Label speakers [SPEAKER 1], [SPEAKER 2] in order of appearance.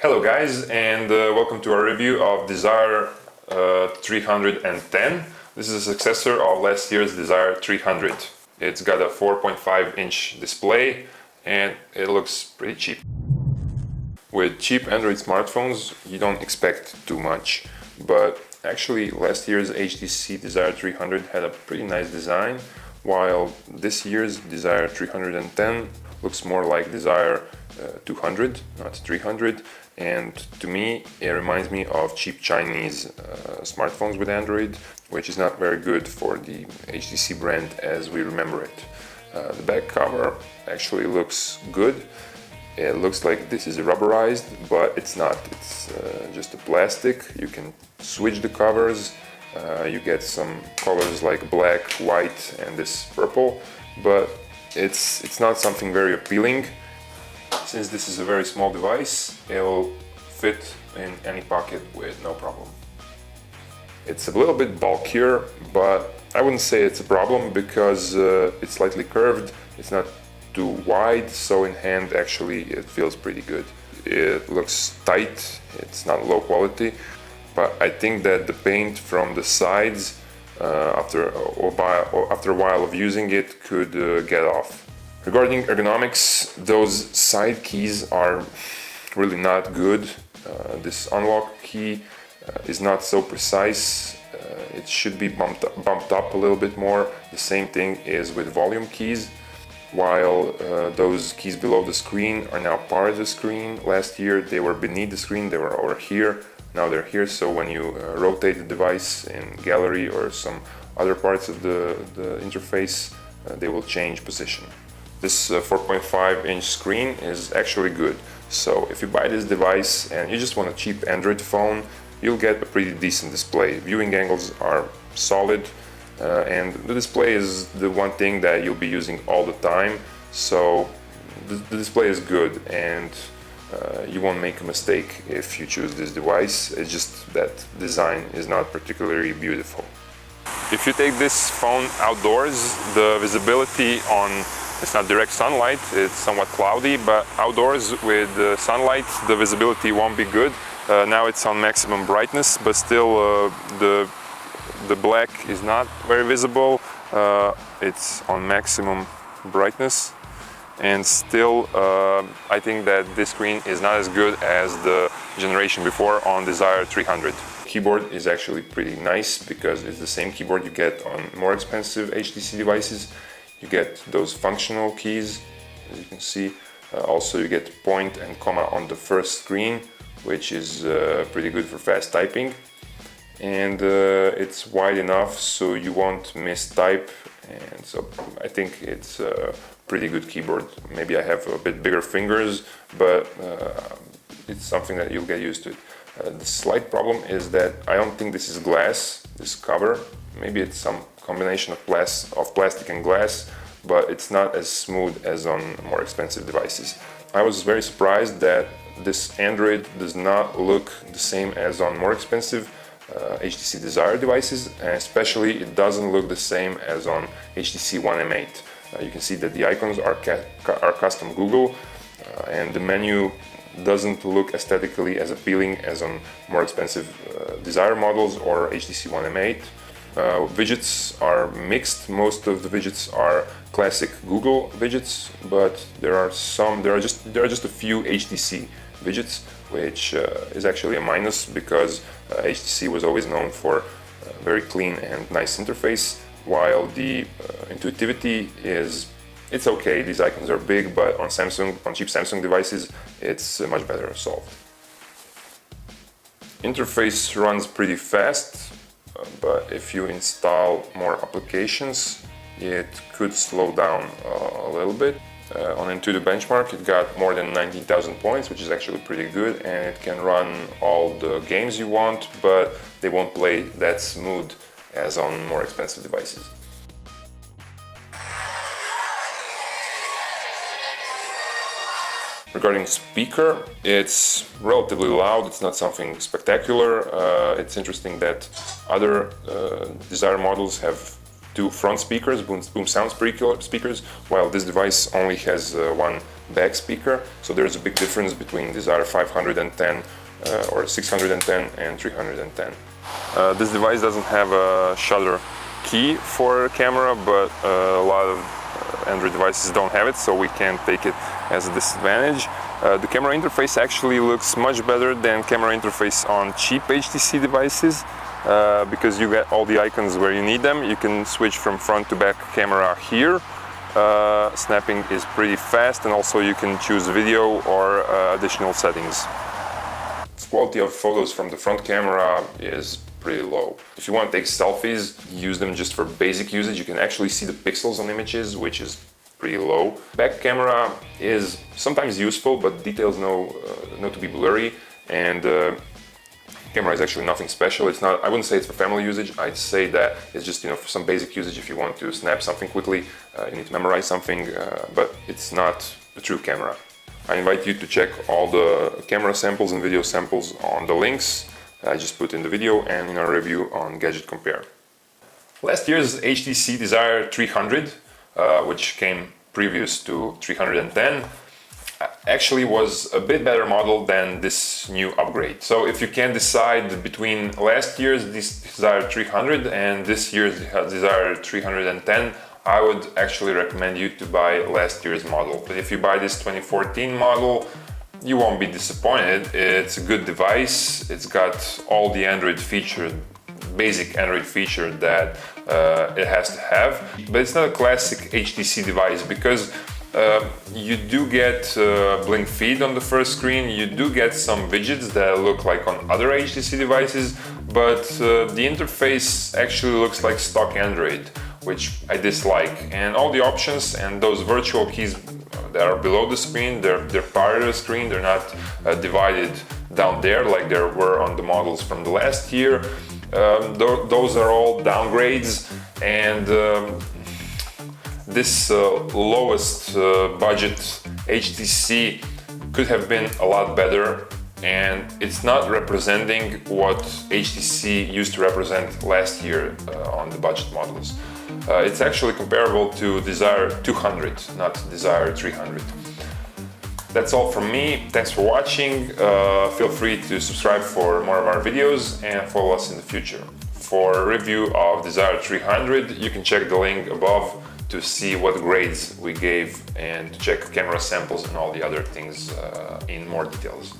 [SPEAKER 1] Hello guys, and welcome to our review of Desire 310. This is a successor of last year's Desire 300. It's got a 4.5-inch display and it looks pretty cheap. With cheap Android smartphones, you don't expect too much, but actually last year's HTC Desire 300 had a pretty nice design, while this year's Desire 310 looks more like Desire 200, not 300, and to me it reminds me of cheap Chinese smartphones with Android, which is not very good for the HTC brand as we remember it. The back cover actually looks good. It looks like this is rubberized, but it's not. It's just a plastic. You can switch the covers. You get some colors like black, white, and this purple, but it's not something very appealing. Since this is a very small device, it'll fit in any pocket with no problem. It's a little bit bulkier, but I wouldn't say it's a problem because it's slightly curved. It's not too wide, so in hand actually it feels pretty good. It looks tight, it's not low quality, but I think that the paint from the sides after a while of using it could get off. Regarding ergonomics, those side keys are really not good. This unlock key is not so precise. It should be bumped up a little bit more. The same thing is with volume keys. While those keys below the screen are now part of the screen. Last year they were beneath the screen, they were over here. Now they're here, so when you rotate the device in gallery or some other parts of the interface, they will change position. This 4.5-inch screen is actually good. So if you buy this device and you just want a cheap Android phone, you'll get a pretty decent display. Viewing angles are solid, and the display is the one thing that you'll be using all the time. So the display is good, and you won't make a mistake if you choose this device. It's just that design is not particularly beautiful. If you take this phone outdoors, the visibility it's not direct sunlight, it's somewhat cloudy, but outdoors with sunlight the visibility won't be good. Now it's on maximum brightness, but still the black is not very visible. It's on maximum brightness, and still I think that this screen is not as good as the generation before on Desire 300. Keyboard is actually pretty nice because it's the same keyboard you get on more expensive HTC devices. You get those functional keys, as you can see. Also you get point and comma on the first screen, which is pretty good for fast typing. And it's wide enough so you won't mistype, and so I think it's a pretty good keyboard. Maybe I have a bit bigger fingers, but it's something that you'll get used to. The slight problem is that I don't think this is glass, this cover. Maybe it's some combination of plastic and glass, but it's not as smooth as on more expensive devices. I was very surprised that this Android does not look the same as on more expensive HTC Desire devices, and especially it doesn't look the same as on HTC One M8. You can see that the icons are custom Google, and the menu doesn't look aesthetically as appealing as on more expensive Desire models or HTC One M8. Widgets are mixed. Most of the widgets are classic Google widgets, but there are just a few HTC widgets, which is actually a minus because HTC was always known for a very clean and nice interface, while the intuitivity it's okay. These icons are big, but on cheap Samsung devices, it's much better solved. Interface runs pretty fast, but if you install more applications, it could slow down a little bit. On Intuitive Benchmark, it got more than 19,000 points, which is actually pretty good, and it can run all the games you want, but they won't play that smooth as on more expensive devices. Regarding speaker, it's relatively loud. It's not something spectacular. It's interesting that other Desire models have two front speakers, boom sound speakers, while this device only has one back speaker, so there's a big difference between Desire 510 or 610 and 310. This device doesn't have a shutter key for camera, but a lot of Android devices don't have it, so we can't take it as a disadvantage. The camera interface actually looks much better than camera interface on cheap HTC devices, because you get all the icons where you need them. You can switch from front to back camera here. Snapping is pretty fast, and also you can choose video or additional settings. The quality of photos from the front camera is pretty low. If you want to take selfies, use them just for basic usage. You can actually see the pixels on images, which is pretty low. Back camera is sometimes useful, but details know to be blurry, and camera is actually nothing special. It's not, I wouldn't say it's for family usage. I'd say that it's just, for some basic usage. If you want to snap something quickly, you need to memorize something, but it's not a true camera. I invite you to check all the camera samples and video samples on the links I just put in the video and in our review on Gadget Compare. Last year's HTC Desire 300, which came previous to 310, actually was a bit better model than this new upgrade. So if you can decide between last year's Desire 300 and this year's Desire 310, I would actually recommend you to buy last year's model. But if you buy this 2014 model, you won't be disappointed. It's a good device. It's got all the Android features, basic Android feature that it has to have. But it's not a classic HTC device, because you do get blink feed on the first screen. You do get some widgets that look like on other HTC devices, but the interface actually looks like stock Android, which I dislike. And all the options and those virtual keys that are below the screen, they're part of the screen. They're not divided down there like there were on the models from the last year. Those are all downgrades, and this lowest budget HTC could have been a lot better, and it's not representing what HTC used to represent last year on the budget models. It's actually comparable to Desire 200, not Desire 300. That's all from me. Thanks for watching. Feel free to subscribe for more of our videos and follow us in the future. For a review of Desire 300, you can check the link above to see what grades we gave and to check camera samples and all the other things in more details.